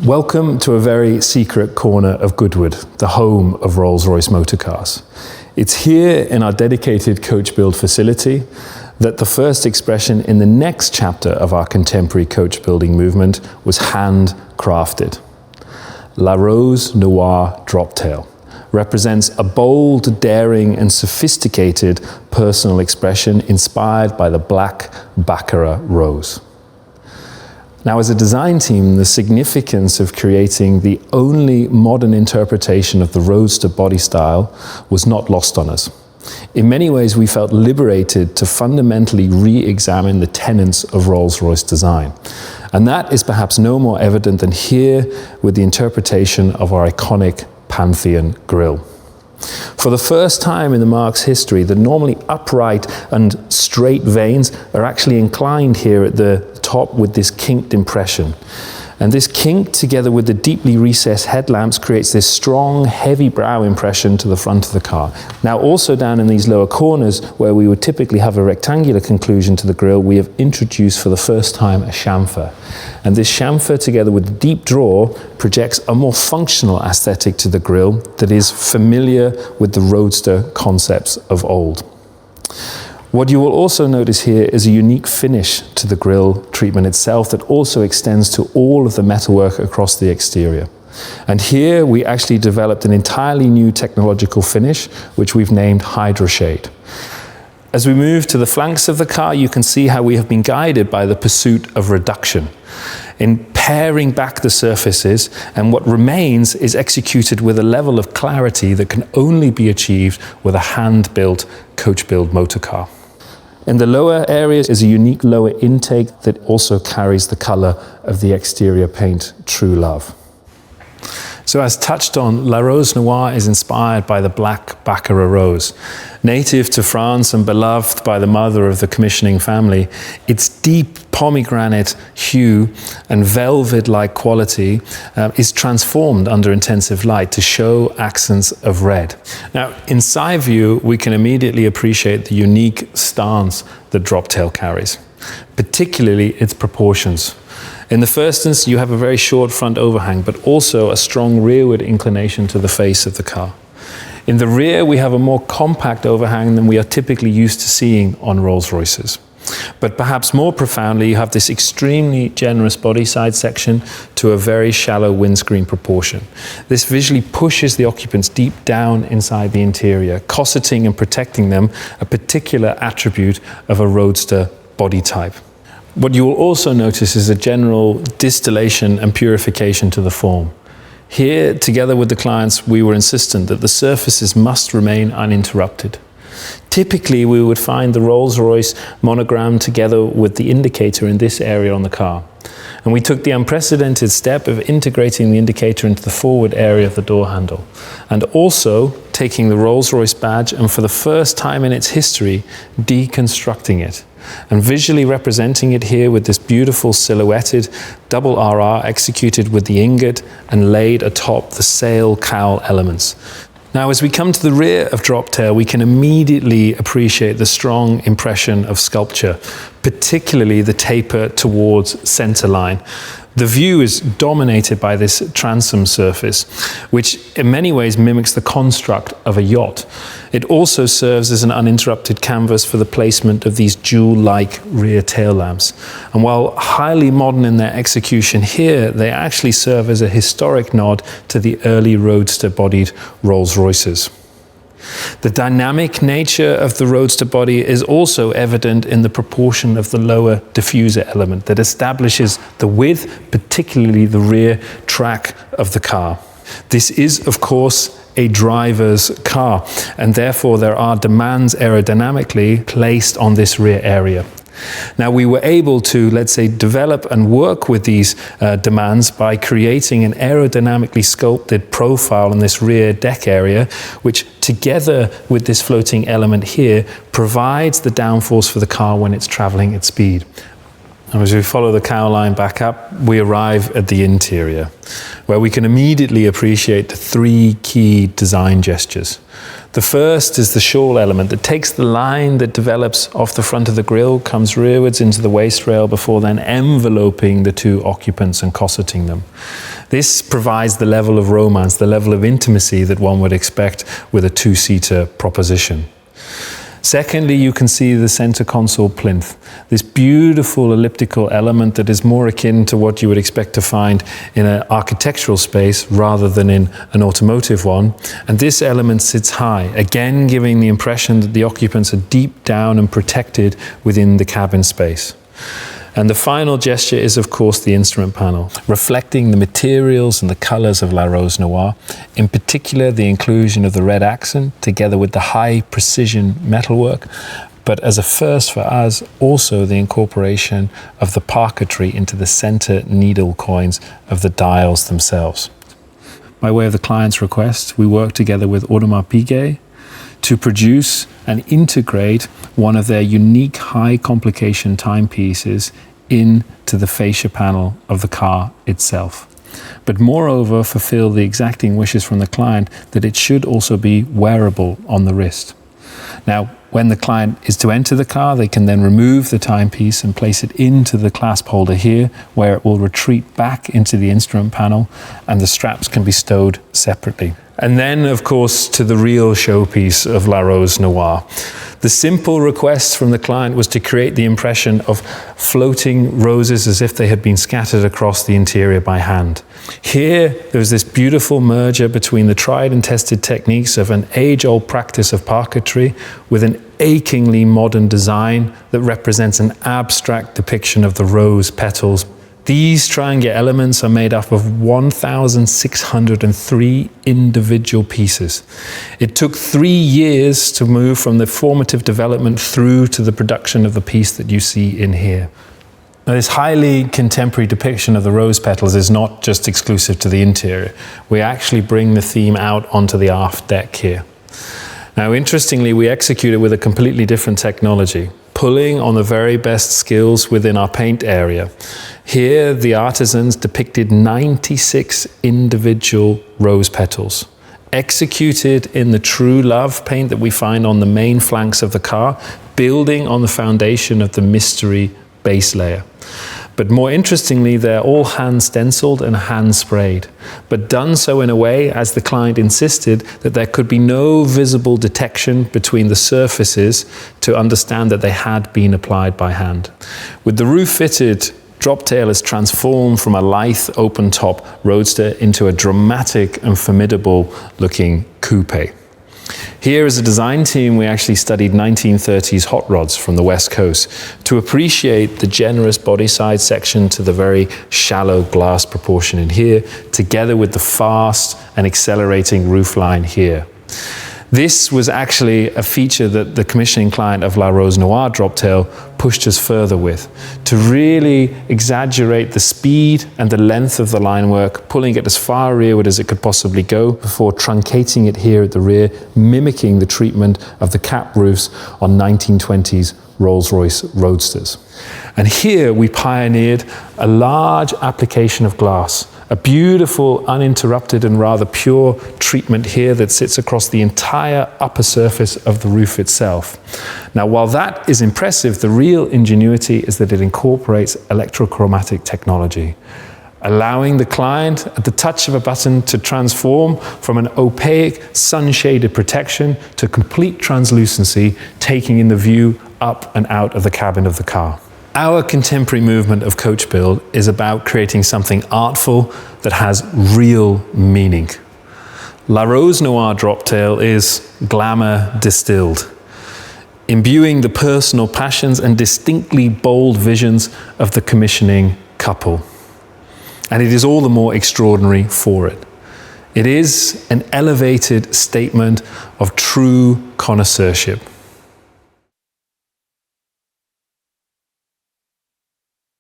Welcome to a very secret corner of Goodwood, the home of Rolls-Royce motor cars. It's here in our dedicated coach build facility that the first expression in the next chapter of our contemporary coach building movement was handcrafted. La Rose Noire Droptail represents a bold, daring and sophisticated personal expression inspired by the black Baccarat rose. Now, as a design team, the significance of creating the only modern interpretation of the Roadster body style was not lost on us. In many ways, we felt liberated to fundamentally re-examine the tenets of Rolls-Royce design. And that is perhaps no more evident than here with the interpretation of our iconic Pantheon grille. For the first time in the marque's history, the normally upright and straight vanes are actually inclined here at the top with this kinked impression. And this kink, together with the deeply recessed headlamps, creates this strong, heavy brow impression to the front of the car. Now, also down in these lower corners, where we would typically have a rectangular conclusion to the grille, we have introduced for the first time a chamfer. And this chamfer, together with the deep draw, projects a more functional aesthetic to the grille that is familiar with the Roadster concepts of old. What you will also notice here is a unique finish to the grille treatment itself that also extends to all of the metalwork across the exterior. And here we actually developed an entirely new technological finish, which we've named Hydroshade. As we move to the flanks of the car, you can see how we have been guided by the pursuit of reduction in paring back the surfaces, and what remains is executed with a level of clarity that can only be achieved with a hand-built coach build motor car. In the lower areas is a unique lower intake that also carries the color of the exterior paint True Love. So as touched on, La Rose Noire is inspired by the black Baccarat rose. Native to France and beloved by the mother of the commissioning family, its deep pomegranate hue and velvet-like quality is transformed under intensive light to show accents of red. Now, in side view, we can immediately appreciate the unique stance that Droptail carries, particularly its proportions. In the first instance, you have a very short front overhang, but also a strong rearward inclination to the face of the car. In the rear, we have a more compact overhang than we are typically used to seeing on Rolls-Royces. But perhaps more profoundly, you have this extremely generous body side section to a very shallow windscreen proportion. This visually pushes the occupants deep down inside the interior, cosseting and protecting them, a particular attribute of a Roadster body type. What you will also notice is a general distillation and purification to the form. Here, together with the clients, we were insistent that the surfaces must remain uninterrupted. Typically, we would find the Rolls-Royce monogram together with the indicator in this area on the car. And we took the unprecedented step of integrating the indicator into the forward area of the door handle, and also taking the Rolls-Royce badge and, for the first time in its history, deconstructing it and visually representing it here with this beautiful silhouetted double RR executed with the ingot and laid atop the sail cowl elements. Now, as we come to the rear of Droptail, we can immediately appreciate the strong impression of sculpture, particularly the taper towards centerline. The view is dominated by this transom surface, which in many ways mimics the construct of a yacht. It also serves as an uninterrupted canvas for the placement of these jewel-like rear tail lamps. And while highly modern in their execution here, they actually serve as a historic nod to the early Roadster-bodied Rolls-Royces. The dynamic nature of the Roadster body is also evident in the proportion of the lower diffuser element that establishes the width, particularly the rear track of the car. This is, of course, a driver's car, and therefore there are demands aerodynamically placed on this rear area. Now, we were able to, let's say, develop and work with these demands by creating an aerodynamically sculpted profile in this rear deck area, which together with this floating element here provides the downforce for the car when it's traveling at speed. And as we follow the cowl line back up, we arrive at the interior, where we can immediately appreciate the three key design gestures. The first is the shawl element that takes the line that develops off the front of the grille, comes rearwards into the waist rail before then enveloping the two occupants and cosseting them. This provides the level of romance, the level of intimacy that one would expect with a two-seater proposition. Secondly, you can see the center console plinth, this beautiful elliptical element that is more akin to what you would expect to find in an architectural space rather than in an automotive one. And this element sits high, again giving the impression that the occupants are deep down and protected within the cabin space. And the final gesture is, of course, the instrument panel, reflecting the materials and the colors of La Rose Noire, in particular the inclusion of the red accent together with the high precision metalwork, but as a first for us, also the incorporation of the parquetry into the center needle coins of the dials themselves. By way of the client's request, we work together with Audemars Piguet to produce and integrate one of their unique high complication timepieces into the fascia panel of the car itself. But moreover, fulfill the exacting wishes from the client that it should also be wearable on the wrist. Now, when the client is to enter the car, they can then remove the timepiece and place it into the clasp holder here, where it will retreat back into the instrument panel and the straps can be stowed separately. And then, of course, to the real showpiece of La Rose Noire. The simple request from the client was to create the impression of floating roses as if they had been scattered across the interior by hand. Here, there was this beautiful merger between the tried and tested techniques of an age-old practice of parquetry with an achingly modern design that represents an abstract depiction of the rose petals. These triangular elements are made up of 1,603 individual pieces. It took 3 years to move from the formative development through to the production of the piece that you see in here. Now, this highly contemporary depiction of the rose petals is not just exclusive to the interior. We actually bring the theme out onto the aft deck here. Now, interestingly, we execute it with a completely different technology, pulling on the very best skills within our paint area. Here, the artisans depicted 96 individual rose petals, executed in the true love paint that we find on the main flanks of the car, building on the foundation of the mystery base layer. But more interestingly, they're all hand stenciled and hand sprayed, but done so in a way, as the client insisted, that there could be no visible detection between the surfaces to understand that they had been applied by hand. With the roof fitted, Droptail is transformed from a lithe open-top roadster into a dramatic and formidable looking coupe. Here as a design team, we actually studied 1930s hot rods from the West Coast to appreciate the generous body side section to the very shallow glass proportion in here, together with the fast and accelerating roofline here. This was actually a feature that the commissioning client of La Rose Noire Droptail pushed us further with, to really exaggerate the speed and the length of the line work, pulling it as far rearward as it could possibly go before truncating it here at the rear, mimicking the treatment of the cap roofs on 1920s Rolls-Royce Roadsters. And here we pioneered a large application of glass, a beautiful, uninterrupted and rather pure treatment here that sits across the entire upper surface of the roof itself. Now, while that is impressive, the real ingenuity is that it incorporates electrochromatic technology, allowing the client at the touch of a button to transform from an opaque, sun-shaded protection to complete translucency, taking in the view up and out of the cabin of the car. Our contemporary movement of coach build is about creating something artful that has real meaning. La Rose Noire Droptail is glamour distilled, imbuing the personal passions and distinctly bold visions of the commissioning couple. And it is all the more extraordinary for it. It is an elevated statement of true connoisseurship.